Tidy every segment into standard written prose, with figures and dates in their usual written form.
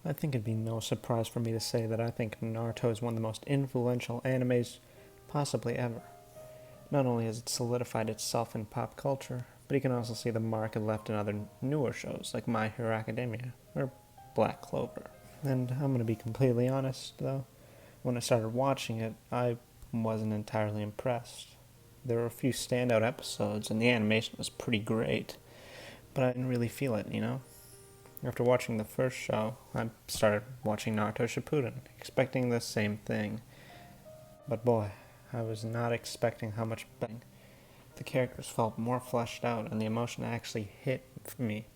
I think it'd be no surprise for me to say that I think Naruto is one of the most influential animes possibly ever. Not only has it solidified itself in pop culture, but you can also see the mark it left in other newer shows like My Hero Academia or Black Clover. And I'm going to be completely honest, though, when I started watching it, I wasn't entirely impressed. There were a few standout episodes, and the animation was pretty great, but I didn't really feel it, you know? After watching the first show, I started watching Naruto Shippuden, expecting the same thing. But boy, I was not expecting how much better. The characters felt more fleshed out, and the emotion actually hit me.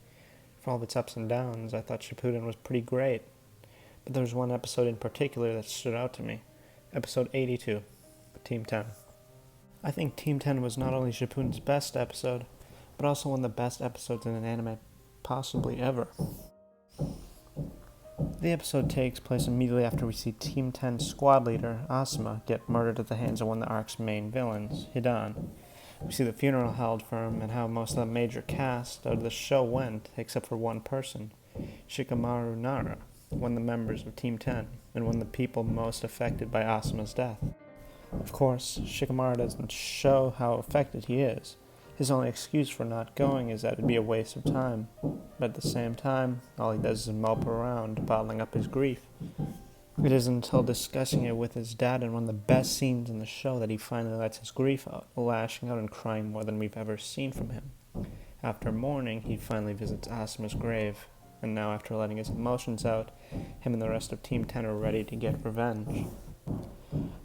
For all of its ups and downs, I thought Shippuden was pretty great. But there was one episode in particular that stood out to me. Episode 82, Team 10. I think Team 10 was not only Shippuden's best episode, but also one of the best episodes in an anime possibly ever. The episode takes place immediately after we see Team 10 squad leader Asuma get murdered at the hands of one of the arc's main villains, Hidan. We see the funeral held for him and how most of the major cast out of the show went, except for one person, Shikamaru Nara, one of the members of Team 10, and one of the people most affected by Asuma's death. Of course, Shikamaru doesn't show how affected he is. His only excuse for not going is that it'd be a waste of time, but at the same time, all he does is mope around, bottling up his grief. It isn't until discussing it with his dad in one of the best scenes in the show that he finally lets his grief out, lashing out and crying more than we've ever seen from him. After mourning, he finally visits Asuma's grave, and now after letting his emotions out, him and the rest of Team 10 are ready to get revenge.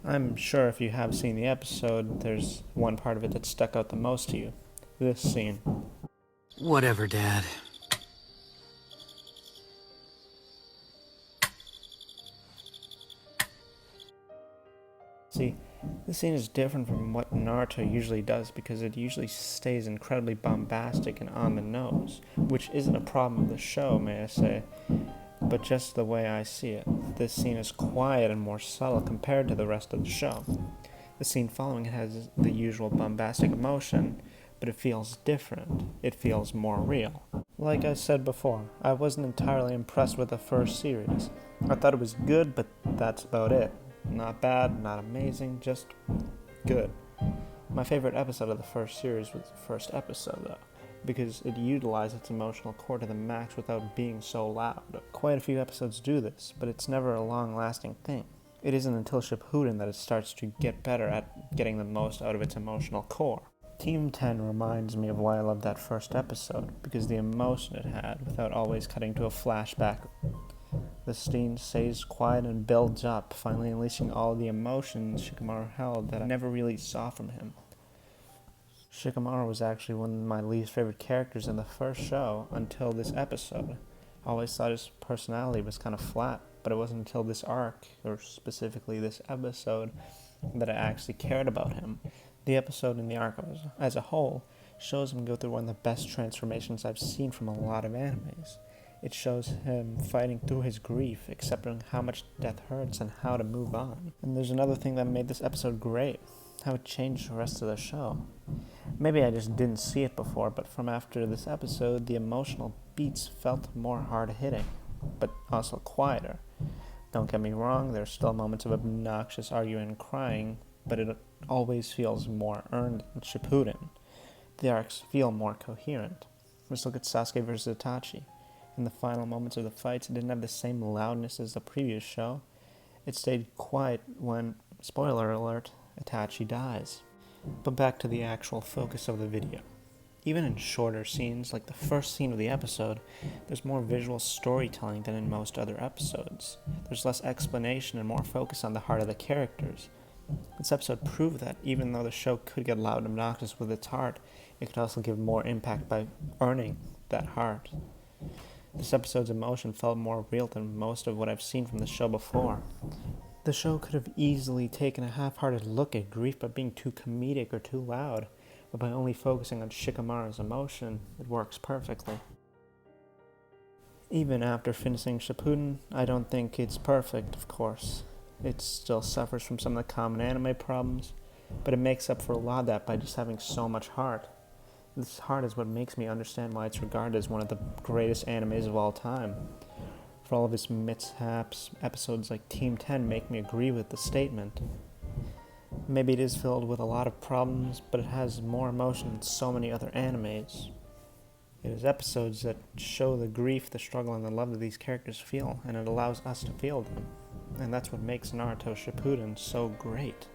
I'm sure if you have seen the episode, there's one part of it that stuck out the most to you. This scene. Whatever, Dad. See, this scene is different from what Naruto usually does because it usually stays incredibly bombastic and on the nose, which isn't a problem of the show, may I say, but just the way I see it. This scene is quiet and more subtle compared to the rest of the show. The scene following it has the usual bombastic emotion, but it feels different. It feels more real. Like I said before, I wasn't entirely impressed with the first series. I thought it was good, but that's about it. Not bad, not amazing, just good. My favorite episode of the first series was the first episode, though, because it utilized its emotional core to the max without being so loud. Quite a few episodes do this, but it's never a long-lasting thing. It isn't until Shippuden that it starts to get better at getting the most out of its emotional core. Team 10 reminds me of why I loved that first episode, because the emotion it had without always cutting to a flashback. The scene stays quiet and builds up, finally unleashing all the emotions Shikamaru held that I never really saw from him. Shikamaru was actually one of my least favorite characters in the first show until this episode. I always thought his personality was kind of flat, but it wasn't until this arc, or specifically this episode, that I actually cared about him. The episode in the arc as a whole shows him go through one of the best transformations I've seen from a lot of animes. It shows him fighting through his grief, accepting how much death hurts and how to move on. And there's another thing that made this episode great, how it changed the rest of the show. Maybe I just didn't see it before, but from after this episode, the emotional beats felt more hard-hitting, but also quieter. Don't get me wrong, there's still moments of obnoxious arguing and crying, but it always feels more earned in Shippuden. The arcs feel more coherent. Let's look at Sasuke vs. Itachi. In the final moments of the fights, it didn't have the same loudness as the previous show. It stayed quiet when, spoiler alert, Itachi dies. But back to the actual focus of the video. Even in shorter scenes, like the first scene of the episode, there's more visual storytelling than in most other episodes. There's less explanation and more focus on the heart of the characters. This episode proved that even though the show could get loud and obnoxious with its heart, it could also give more impact by earning that heart. This episode's emotion felt more real than most of what I've seen from the show before. The show could have easily taken a half-hearted look at grief by being too comedic or too loud, but by only focusing on Shikamaru's emotion, it works perfectly. Even after finishing Shippuden, I don't think it's perfect, of course. It still suffers from some of the common anime problems, but it makes up for a lot of that by just having so much heart. This heart is what makes me understand why it's regarded as one of the greatest animes of all time. For all of his mishaps, episodes like Team 10 make me agree with the statement. Maybe it is filled with a lot of problems, but it has more emotion than so many other animes. It is episodes that show the grief, the struggle, and the love that these characters feel, and it allows us to feel them. And that's what makes Naruto Shippuden so great.